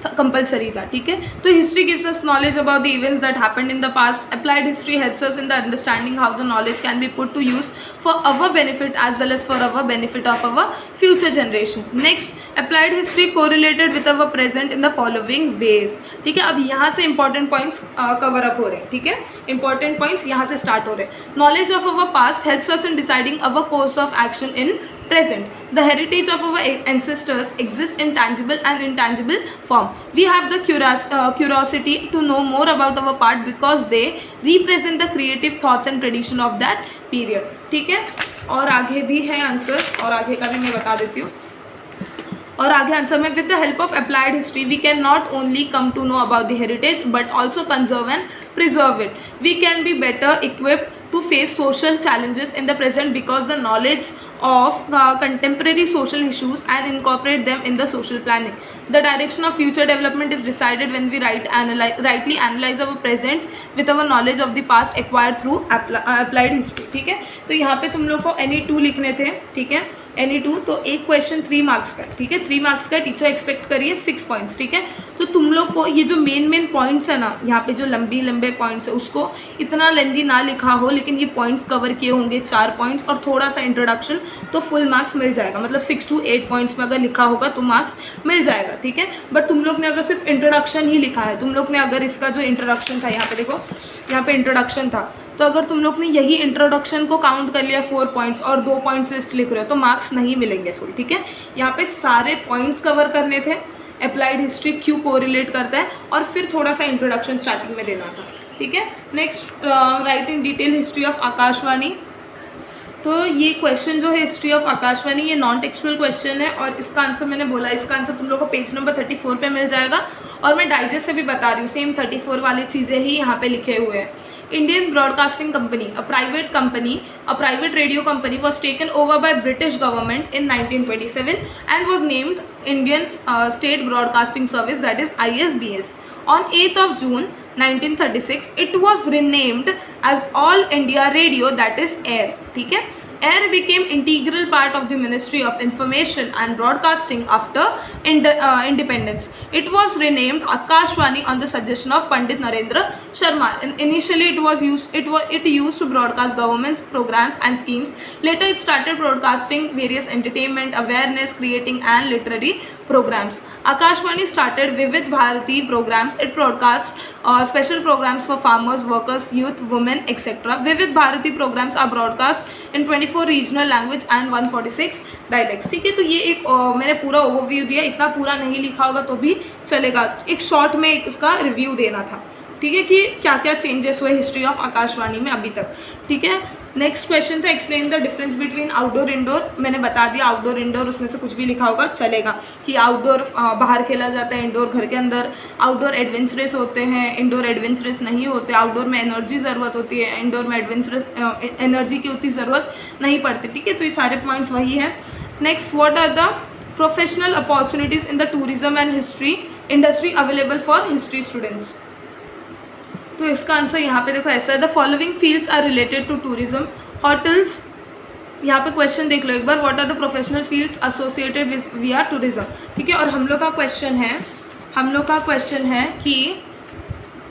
कंपलसरी था, ठीक है। तो history gives us knowledge about the events that happened in the past, applied history helps us in the understanding how the knowledge can be put to use for our benefit as well as for our benefit of our future generation. Next, applied history correlated with our present in the following ways, ठीक है। अब यहाँ से इंपॉर्टेंट पॉइंट्स कवर अप हो रहे हैं, ठीक है, इंपॉर्टेंट पॉइंट्स यहाँ से स्टार्ट हो रहे हैं। Knowledge of our past helps us in deciding our course of action in present. The heritage of our ancestors exists in tangible and intangible form. We have the curiosity to know more about our part because they represent the creative thoughts and tradition of that period. ठीक है, और आगे भी है आंसर, और आगे का भी मैं बता देती हूँ। और आगे आंसर में, with the help of applied history we can not only come to know about the heritage but also conserve and preserve it. We can be better equipped to face social challenges in the present because the knowledge of contemporary social issues and incorporate them in the social planning. The direction of future development is decided when we rightly analyze our present with our knowledge of the past acquired through applied history, ठीक है। तो यहाँ पे तुम लोग को NE2 लिखने थे, ठीक है, NE2, तो एक क्वेश्चन 3 मार्क्स का, ठीक है, 3 मार्क्स का, टीचर एक्सपेक्ट करिए 6 पॉइंट्स, ठीक है। तो तुम लोग को ये जो मेन पॉइंट्स है ना, यहाँ पे जो लंबे पॉइंट्स है, उसको इतना लेंदी ना लिखा हो, लेकिन ये पॉइंट्स कवर किए होंगे, 4 पॉइंट्स और थोड़ा सा इंट्रोडक्शन, तो फुल मार्क्स मिल जाएगा। मतलब 6 to 8 पॉइंट्स में अगर लिखा होगा तो मार्क्स मिल जाएगा, ठीक है। बट तुम लोग ने अगर सिर्फ इंट्रोडक्शन ही लिखा है, तुम लोग ने अगर इसका जो इंट्रोडक्शन था, यहाँ पे देखो, यहाँ पे इंट्रोडक्शन था, तो अगर तुम लोग ने यही इंट्रोडक्शन को काउंट कर लिया 4 पॉइंट्स और 2 पॉइंट्स सिर्फ लिख रहे हो, तो मार्क्स नहीं मिलेंगे फुल, ठीक है। यहाँ पे सारे पॉइंट्स कवर करने थे, अप्लाइड हिस्ट्री क्यों कोरिलेट करता है, और फिर थोड़ा सा इंट्रोडक्शन स्टार्टिंग में देना था, ठीक है। Next, right in detail history of Akashvani, तो ये क्वेश्चन जो है हिस्ट्री ऑफ आकाशवाणी, ये नॉन टेक्सुअल क्वेश्चन है, और इसका आंसर मैंने बोला, इसका आंसर तुम लोग को पेज नंबर 34 पे मिल जाएगा, और मैं डाइजेस्ट से भी बता रही हूँ, सेम 34 वाली चीज़ें ही यहाँ पे लिखे हुए हैं। Indian Broadcasting Company, a private company, a private radio company, was taken over by British government in 1927 and was named Indian State Broadcasting Service, that is ISBS. On 8th of June 1936, it was renamed as All India Radio, that is AIR, ठीक है। AIR became integral part of the Ministry of Information and Broadcasting after independence. It was renamed Akashvani on the suggestion of Pandit Narendra Sharma. Initially, it used to broadcast government's programs and schemes. Later, it started broadcasting various entertainment, awareness, creating and literary programs. Akashvani started Vivid Bharati programs. It broadcasts special programs for farmers, workers, youth, women, etc. Vivid Bharati programs are broadcast in 24 regional language and 146 dialects. ठीक है, तो ये एक मैंने पूरा ओवरव्यू दिया, इतना पूरा नहीं लिखा होगा तो भी चलेगा, एक शॉर्ट में उसका रिव्यू देना था. ठीक है, कि क्या क्या चेंजेस हुए हिस्ट्री ऑफ आकाशवाणी में अभी तक. ठीक है, नेक्स्ट क्वेश्चन था explain the difference between outdoor indoor. मैंने बता दिया आउटडोर इंडोर, उसमें से कुछ भी लिखा होगा चलेगा, कि आउटडोर बाहर खेला जाता है, इंडोर घर के अंदर. आउटडोर एडवेंचरस होते हैं, इंडोर एडवेंचरस नहीं होते. आउटडोर में एनर्जी ज़रूरत होती है, इंडोर में एडवेंचरस एनर्जी की उतनी ज़रूरत नहीं पड़ती. ठीक है, तो ये सारे पॉइंट्स वही है. Next, what are the professional opportunities in the tourism and history industry available for history students. तो इसका आंसर यहाँ पे देखो ऐसा है, the following fields are related to tourism. Hotels, यहाँ पे क्वेश्चन देख लो एक बार, what are the professional fields associated with via tourism. ठीक है, और हम लोग का क्वेश्चन है कि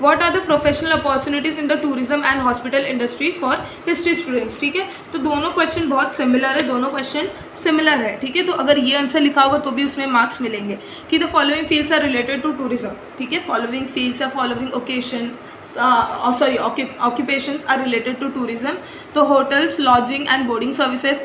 what are the professional opportunities in the tourism and hospital industry for history students. ठीक है, तो दोनों क्वेश्चन बहुत सिमिलर है. ठीक है, तो अगर ये आंसर लिखा होगा तो भी उसमें मार्क्स मिलेंगे, कि the following fields are related to tourism. ठीक है, फॉलोइंग फील्ड्स या following occasion occupations are related to tourism. तो hotels, lodging and boarding services,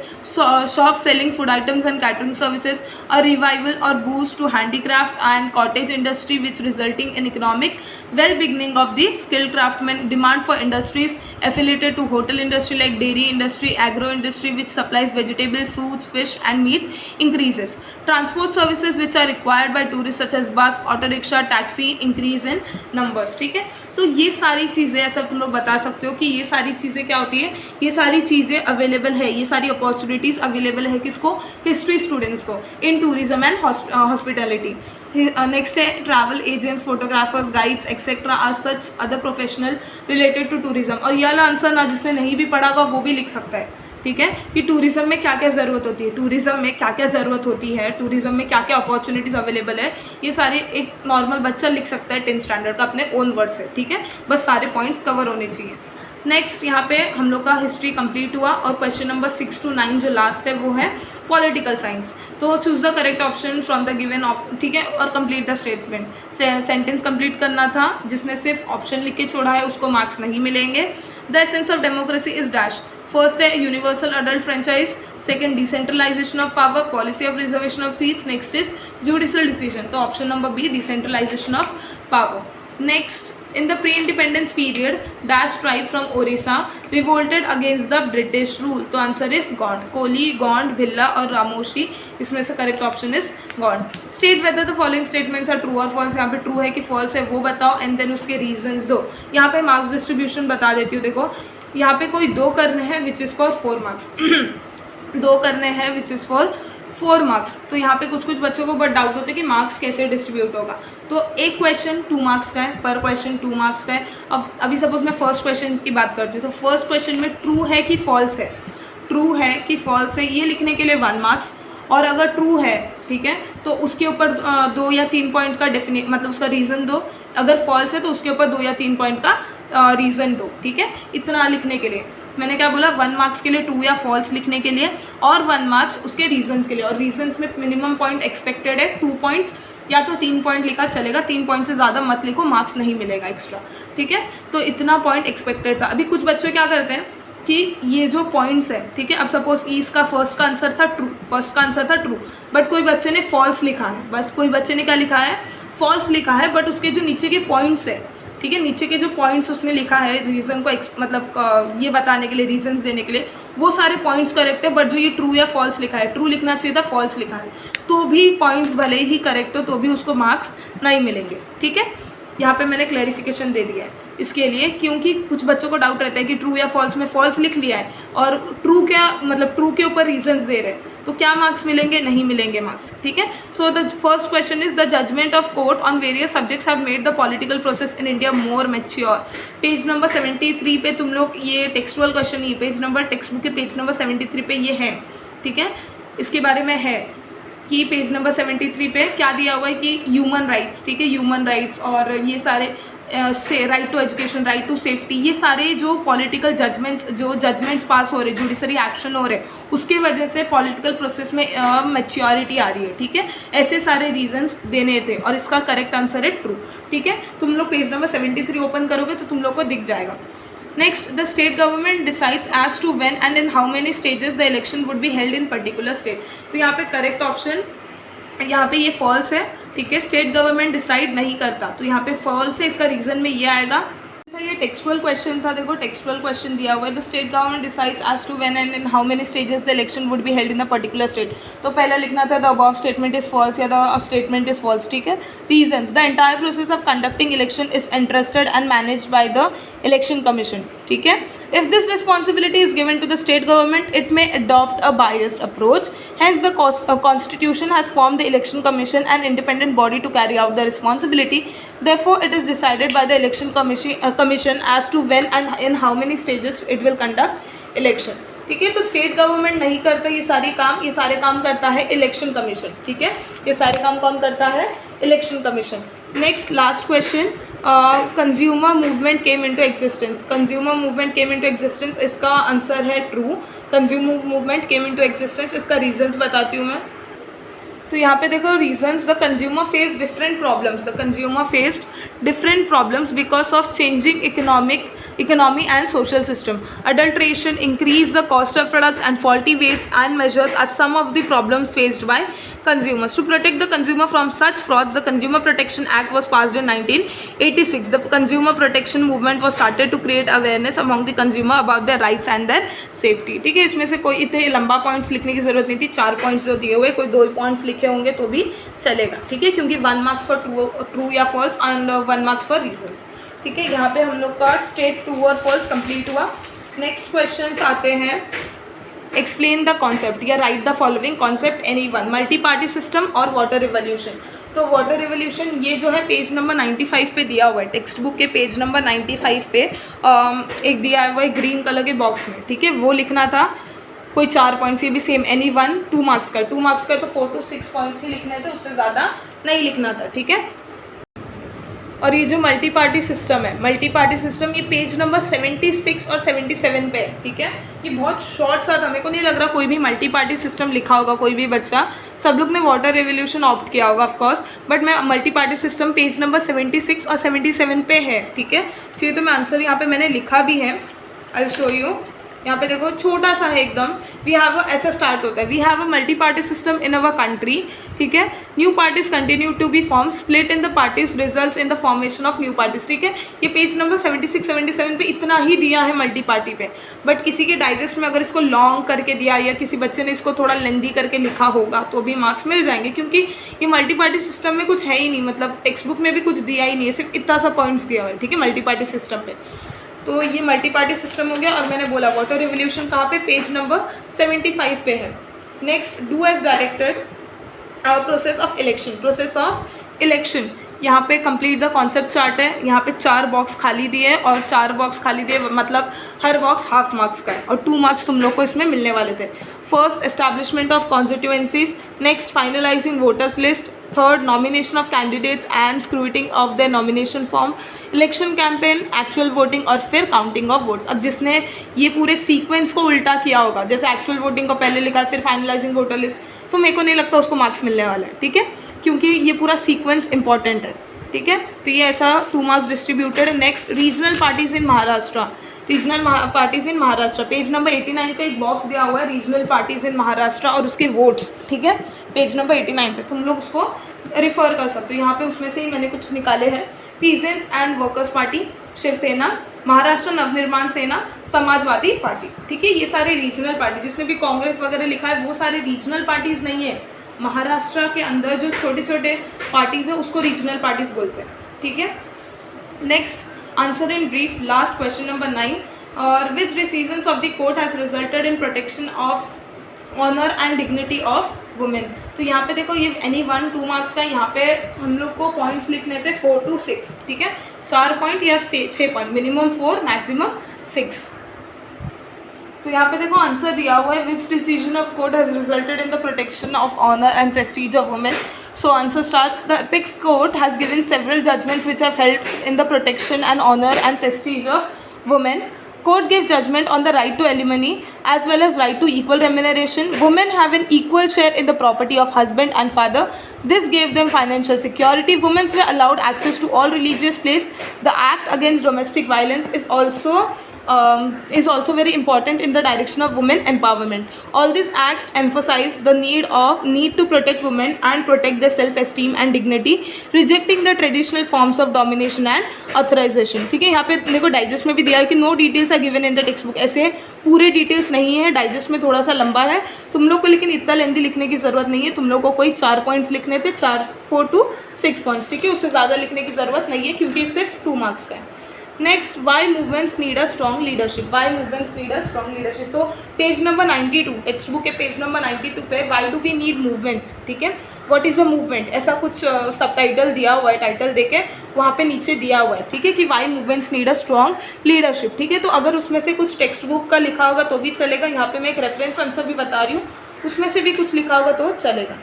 shop selling food items and catering services, a revival or boost to handicraft and cottage industry which resulting in economic well-beginning of the skilled craftsmen. Demand for industries affiliated to hotel industry like dairy industry, agro industry which supplies vegetables, fruits, fish and meat increases. Transport services which are required by tourists such as bus, auto rickshaw, taxi increase in numbers. ठीक है, तो ये सारी चीज़ें ऐसा तुम लोग बता सकते हो कि ये सारी चीज़ें क्या होती है, ये सारी चीज़ें अवेलेबल है, ये सारी अपॉर्चुनिटीज़ अवेलेबल है किसको, हिस्ट्री स्टूडेंट्स को in tourism and hospitality. Next है travel agents, photographers, guides etcetera are such other professional related to tourism. और ये वाला आंसर ना जिसने नहीं भी पढ़ा होगा वो भी लिख सकता है. ठीक है, कि टूरिज्म में क्या क्या ज़रूरत होती है, टूरिज्म में क्या क्या ज़रूरत होती है, टूरिज्म में क्या क्या अपॉर्चुनिटीज़ अवेलेबल है, ये सारे एक नॉर्मल बच्चा लिख सकता है 10th स्टैंडर्ड का अपने ओन वर्ड से. ठीक है, बस सारे पॉइंट्स कवर होने चाहिए. नेक्स्ट, यहाँ पे हम लोग का हिस्ट्री कंप्लीट हुआ और क्वेश्चन नंबर 6 to 9 जो लास्ट है वो है पॉलिटिकल साइंस. तो choose the correct option from the given. ठीक है, और complete the statement. Sentence complete करना था, जिसने सिर्फ ऑप्शन लिख के छोड़ा है उसको मार्क्स नहीं मिलेंगे. The essence of democracy is dash. First है universal adult franchise, second decentralisation of power, policy of reservation of seats, next is judicial decision. तो option number B decentralisation of power. Next, in the pre-independence period dash tribe from Orissa revolted against the British rule. तो आंसर इज गौंड. कोली, गौंड, भिल्ला और रामोशी, इसमें से correct option is Gond. State whether the following statements are true और फॉल्स. यहाँ पे ट्रू है कि फॉल्स है वो बताओ एंड देन उसके रीजंस दो. यहाँ पे मार्क्स डिस्ट्रीब्यूशन बता देती हूँ. देखो यहाँ पे कोई 2 करने हैं विच इज़ फॉर 4 मार्क्स 2 करने हैं विच इज़ फॉर 4 मार्क्स. तो यहाँ पे कुछ बच्चों को बहुत डाउट होता है कि मार्क्स कैसे डिस्ट्रीब्यूट होगा. तो एक क्वेश्चन 2 मार्क्स का है, पर क्वेश्चन 2 मार्क्स का है. अब अभी सपोज मैं फर्स्ट क्वेश्चन की बात करती हूँ, तो फर्स्ट क्वेश्चन में ट्रू है कि फॉल्स है, ट्रू है कि फॉल्स है, ये लिखने के लिए 1 मार्क्स. और अगर ट्रू है, ठीक है, तो उसके ऊपर 2 या 3 पॉइंट का मतलब उसका रीज़न दो. अगर फॉल्स है तो उसके ऊपर 2 या 3 पॉइंट का रीज़न दो. ठीक है, इतना लिखने के लिए मैंने क्या बोला, 1 मार्क्स के लिए ट्रू या फॉल्स लिखने के लिए और 1 मार्क्स उसके रीजंस के लिए. और रीजंस में मिनिमम पॉइंट एक्सपेक्टेड है 2 पॉइंट्स या तो 3 पॉइंट लिखा चलेगा. 3 पॉइंट से ज़्यादा मत लिखो, मार्क्स नहीं मिलेगा एक्स्ट्रा. ठीक है, तो इतना पॉइंट एक्सपेक्टेड था. अभी कुछ बच्चे क्या करते हैं कि ये जो पॉइंट्स है, ठीक है, अब सपोज इसका फर्स्ट का आंसर था ट्रू, बट कोई बच्चे ने फॉल्स लिखा है. बस कोई बच्चे ने क्या लिखा है, फॉल्स लिखा है, बट उसके जो नीचे के पॉइंट्स है, ठीक है, नीचे के जो पॉइंट्स उसने लिखा है रीज़न को मतलब ये बताने के लिए, रीजंस देने के लिए, वो सारे पॉइंट्स करेक्ट है. बट जो ये ट्रू या फॉल्स लिखा है, ट्रू लिखना चाहिए था, फॉल्स लिखा है, तो भी पॉइंट्स भले ही करेक्ट हो तो भी उसको मार्क्स नहीं मिलेंगे. ठीक है, यहाँ पे मैंने क्लैरिफिकेशन दे दिया है इसके लिए, क्योंकि कुछ बच्चों को डाउट रहता है कि ट्रू या फॉल्स में फॉल्स लिख लिया है और ट्रू क्या मतलब ट्रू के ऊपर रीजंस दे रहे हैं, तो क्या मार्क्स मिलेंगे, नहीं मिलेंगे मार्क्स. ठीक है, so the first question is the judgment of court on various subjects have made the political process in India more mature. Page number 73 पे तुम लोग ये टेक्सचुअल क्वेश्चन, ये पेज नंबर टेक्स्ट बुक के पेज नंबर 73 पे ये है. ठीक है, इसके बारे में है कि पेज नंबर 73 पे क्या दिया हुआ है कि ह्यूमन राइट्स. ठीक है, ह्यूमन राइट्स और ये सारे right to education, right to safety, ये सारे जो पॉलिटिकल जजमेंट्स पास हो रहे, जुडिशरी एक्शन हो रहे, उसके वजह से पॉलिटिकल प्रोसेस में मैच्योरिटी आ रही है, ठीक है। ऐसे सारे रीजंस देने थे और इसका करेक्ट आंसर है ट्रू, ठीक है। तुम लोग पेज नंबर 73 ओपन करोगे तो तुम लोग को दिख जाएगा। Next, the state government decides as to when and in how many stages the election would be held in particular state. तो यहाँ पे करेक्ट ऑप्शन, यहाँ पे ये फॉल्स है, ठीक है। स्टेट गवर्नमेंट डिसाइड नहीं करता, तो यहाँ पे फॉल्स है, इसका रीजन में ये आएगा। ये टेक्सचुअल क्वेश्चन था, देखो टेक्सचुअल क्वेश्चन दिया हुआ है, the state government decides as to when and in how many stages the election would be held in a particular state. तो पहला लिखना था the above statement is false या द स्टेटमेंट इज फॉल्स, ठीक है। Reasons, the entire process of conducting election is interested and managed by the election commission, ठीक है। If this responsibility is given to the state government it may adopt a biased approach, hence the constitution has formed the election commission, an independent body to carry out the responsibility. Therefore it is decided by the election commission as to when and in how many stages it will conduct election, ठीक है। तो स्टेट गवर्नमेंट नहीं करता ये सारे काम करता है इलेक्शन कमीशन, ठीक है। ये सारे काम कौन करता है? Election commission. Next, last question, consumer movement came into existence. Consumer movement came into existence, इसका आंसर है true. Consumer movement came into existence, इसका रीजंस बताती हूँ मैं। तो यहाँ पे देखो reasons, the consumer face different problems, the consumer faced different problems because of changing economy and social system. Adulteration, increase the cost of products, and faulty weights and measures are some of the problems faced by consumers. To protect the consumer from such frauds, the Consumer Protection Act was passed in 1986. The consumer protection movement was started to create awareness among the consumer about their rights and their safety, ठीक है। इसमें से कोई इतने लंबा पॉइंट्स लिखने की जरूरत नहीं थी, 4 पॉइंट्स जो दिए हुए, कोई 2 पॉइंट्स लिखे होंगे तो भी चलेगा, ठीक है, क्योंकि 1 मार्क्स फॉर ट्रू या false and 1 marks for reasons, ठीक है। यहाँ पे हम लोग का स्टेट ट्रू और फॉल्स कंप्लीट हुआ। नेक्स्ट क्वेश्चंस आते हैं, एक्सप्लेन द कॉन्सेप्ट या write the following concept any one, multi party system और वाटर रिवोल्यूशन। तो वाटर रिवोल्यूशन ये जो है पेज नंबर 95 पे दिया हुआ है, टेक्स्ट बुक के पेज नंबर 95 पे एक दिया हुआ है ग्रीन कलर के बॉक्स में, ठीक है। वो लिखना था, कोई 4 पॉइंट्स, ये भी सेम एनी वन 2 मार्क्स का, 2 मार्क्स का तो 4 to 6 पॉइंट्स ही लिखने थे, उससे ज़्यादा नहीं लिखना था, ठीक है। और ये जो मल्टी पार्टी सिस्टम है, मल्टी पार्टी सिस्टम, ये पेज नंबर 76 और 77 पे है, ठीक है। ये बहुत शॉर्ट सा था, मेरे को नहीं लग रहा कोई भी मल्टी पार्टी सिस्टम लिखा होगा, कोई भी बच्चा, सब लोग ने वाटर रिवोल्यूशन ऑप्ट किया होगा ऑफकोर्स, बट मैं multi party system page number 76 और 77 पे है, ठीक है। चलिए तो मैं आंसर यहाँ पे मैंने लिखा भी है, आई विल शो यू। यहाँ पे देखो छोटा सा है एकदम, वी हैव ऐसा स्टार्ट होता है, we have a multi party system in our country, ठीक है। New parties continue to be form, split in the parties results in the formation of new parties, ठीक है। ये पेज नंबर 76-77 पे इतना ही दिया है मल्टी पार्टी पे, बट किसी के डाइजेस्ट में अगर इसको लॉन्ग करके दिया या किसी बच्चे ने इसको थोड़ा लेंदी करके लिखा होगा तो भी मार्क्स मिल जाएंगे, क्योंकि ये मल्टी पार्टी सिस्टम में कुछ है ही नहीं, मतलब टेक्स्ट बुक में भी कुछ दिया ही नहीं है, सिर्फ इतना सा पॉइंट्स दिया हुआ है, ठीक है, मल्टी पार्टी सिस्टम पे। तो ये मल्टी पार्टी सिस्टम हो गया, और मैंने बोला वाटर रिवोल्यूशन कहाँ पे, पेज नंबर 75 पे है। Next, do as directed, process of election, यहाँ पे कंप्लीट द कॉन्सेप्ट चार्ट है, यहाँ पे 4 बॉक्स खाली दिए और 4 बॉक्स खाली दिए, मतलब हर बॉक्स हाफ मार्क्स का है और 2 मार्क्स तुम लोग को इसमें मिलने वाले थे। First, establishment of constituencies, next finalising voters list, third, nomination of candidates and scrutiny of the nomination form, election campaign, actual voting और फिर काउंटिंग ऑफ वोट्स। अब जिसने ये पूरे सीक्वेंस को उल्टा किया होगा, जैसे एक्चुअल वोटिंग को पहले लिखा फिर फाइनलाइजिंग वोटर लिस्ट, तो मेरे को नहीं लगता उसको मार्क्स मिलने वाला है, ठीक है, क्योंकि ये पूरा सीक्वेंस इंपॉर्टेंट है, ठीक है। तो ये ऐसा 2 मार्क्स डिस्ट्रीब्यूटेड है। Next, regional parties in Maharashtra, parties in Maharashtra, page number 89 पे एक बॉक्स दिया हुआ है, रीजनल पार्टीज इन महाराष्ट्र और उसके वोट्स, ठीक है, पेज नंबर 89 पे तुम लोग उसको रिफर कर सकते हो। यहाँ पे उसमें से ही मैंने कुछ निकाले हैं, peasants and workers party, Shiv Sena, Maharashtra Navnirman Sena, Samajwadi party, ठीक है। ये सारे रीजनल पार्टी, जिसने भी कांग्रेस वगैरह लिखा है वो सारे रीजनल पार्टीज नहीं है, महाराष्ट्र के अंदर जो छोटे छोटे पार्टीज है उसको रीजनल पार्टीज बोलते हैं, ठीक है। Next, answer in brief, last question number 9, और which decisions of the court has resulted in protection of honour and dignity of women. तो यहाँ पे देखो ये एनी 1 2 मार्क्स का, यहाँ पे हम लोग को पॉइंट्स लिखने थे 4 to 6, ठीक है, 4 पॉइंट या 6 पॉइंट, मिनिमम 4 मैक्सिमम 6। तो यहाँ पे देखो आंसर दिया हुआ है, which decision of court has resulted in the protection of honour and prestige of women. So answer starts. The apex court has given several judgments which have helped in the protection and honor and prestige of women. Court gave judgment on the right to alimony as well as right to equal remuneration. Women have an equal share in the property of husband and father. This gave them financial security. Women were allowed access to all religious places. The act against domestic violence is also very important in the direction of women empowerment. All these acts emphasize the need to protect women and protect their self-esteem and dignity, rejecting the traditional forms of domination and authorization. ठीक है, यहाँ पे देखो डाइजेस्ट में भी दिया है कि no details are given in the textbook. ऐसे पूरे डिटेल्स नहीं है, डाइजेस्ट में थोड़ा सा लंबा है तुम लोग को, लेकिन इतना लेंथी लिखने की ज़रूरत नहीं है. तुम लोग को कोई 4 पॉइंट्स लिखने थे, 4 to 6 पॉइंट्स. ठीक है, उससे ज़्यादा लिखने की ज़रूरत नहीं है क्योंकि सिर्फ 2 मार्क्स का है. Next, why movements need a strong leadership. Why movements need a strong leadership. तो पेज नंबर 92, टेक्स्ट बुक के पेज नंबर 92 पे why do we need movements. ठीक है, व्हाट इज़ अ मूवमेंट, ऐसा कुछ सब टाइटल दिया हुआ है, टाइटल देके वहाँ पे नीचे दिया हुआ है. ठीक है, कि why movements need a strong leadership. ठीक है, तो अगर उसमें से कुछ टेक्स्ट बुक का लिखा होगा तो भी चलेगा. यहाँ पे मैं एक रेफरेंस आंसर भी बता रही हूँ, उसमें से भी कुछ लिखा होगा तो चलेगा.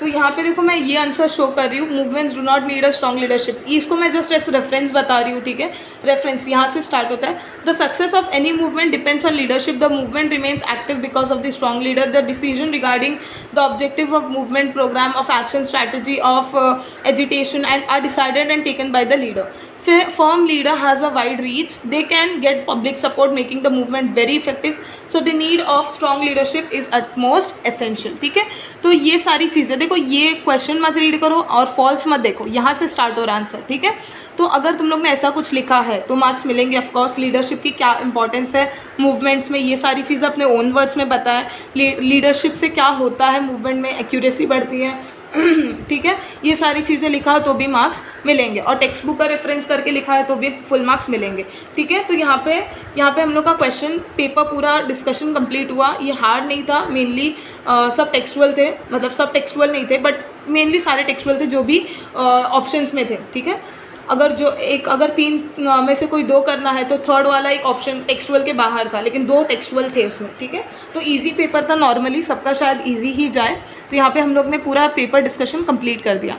तो यहाँ पे देखो मैं ये आंसर शो कर रही हूँ, movements do not need a strong leadership. इसको मैं जस्ट ऐसे रेफरेंस बता रही हूँ. ठीक है, रेफरेंस यहाँ से स्टार्ट होता है. The success of any movement depends on leadership. The movement remains active because of the strong leader. The decision regarding the objective of movement, programme of action, strategy of agitation and are decided and taken by the leader. Firm leader has a wide reach. They can get public support, making the movement very effective. So the need of strong leadership is utmost essential. ठीक है, तो ये सारी चीज़ें देखो, ये क्वेश्चन मत रीड करो और फॉल्स मत देखो, यहाँ से स्टार्ट हो रहा आंसर. ठीक है, तो अगर तुम लोग ने ऐसा कुछ लिखा है तो मार्क्स मिलेंगे. ऑफकोर्स लीडरशिप की क्या इंपॉर्टेंस है मूवमेंट्स में, ये सारी चीज़ें अपने ओन वर्ड्स में बताएं. लीडरशिप से क्या होता है मूवमेंट में, एक्यूरेसी बढ़ती है. ठीक है, ये सारी चीज़ें लिखा है तो भी मार्क्स मिलेंगे, और टेक्स्ट बुक का रेफरेंस करके लिखा है तो भी फुल मार्क्स मिलेंगे. ठीक है, तो यहाँ पे हम लोग का क्वेश्चन पेपर पूरा डिस्कशन कंप्लीट हुआ. ये हार्ड नहीं था, मेनली सब टेक्सचुअल थे, मतलब सब टेक्सचुअल नहीं थे बट मेनली सारे टेक्सचुअल थे जो भी ऑप्शंस में थे. ठीक है, अगर 3 में से कोई 2 करना है तो थर्ड वाला एक ऑप्शन टेक्सचुअल के बाहर था, लेकिन 2 टेक्सचुअल थे उसमें. ठीक है, तो इजी पेपर था, नॉर्मली सबका शायद इजी ही जाए. तो यहाँ पे हम लोग ने पूरा पेपर डिस्कशन कंप्लीट कर दिया.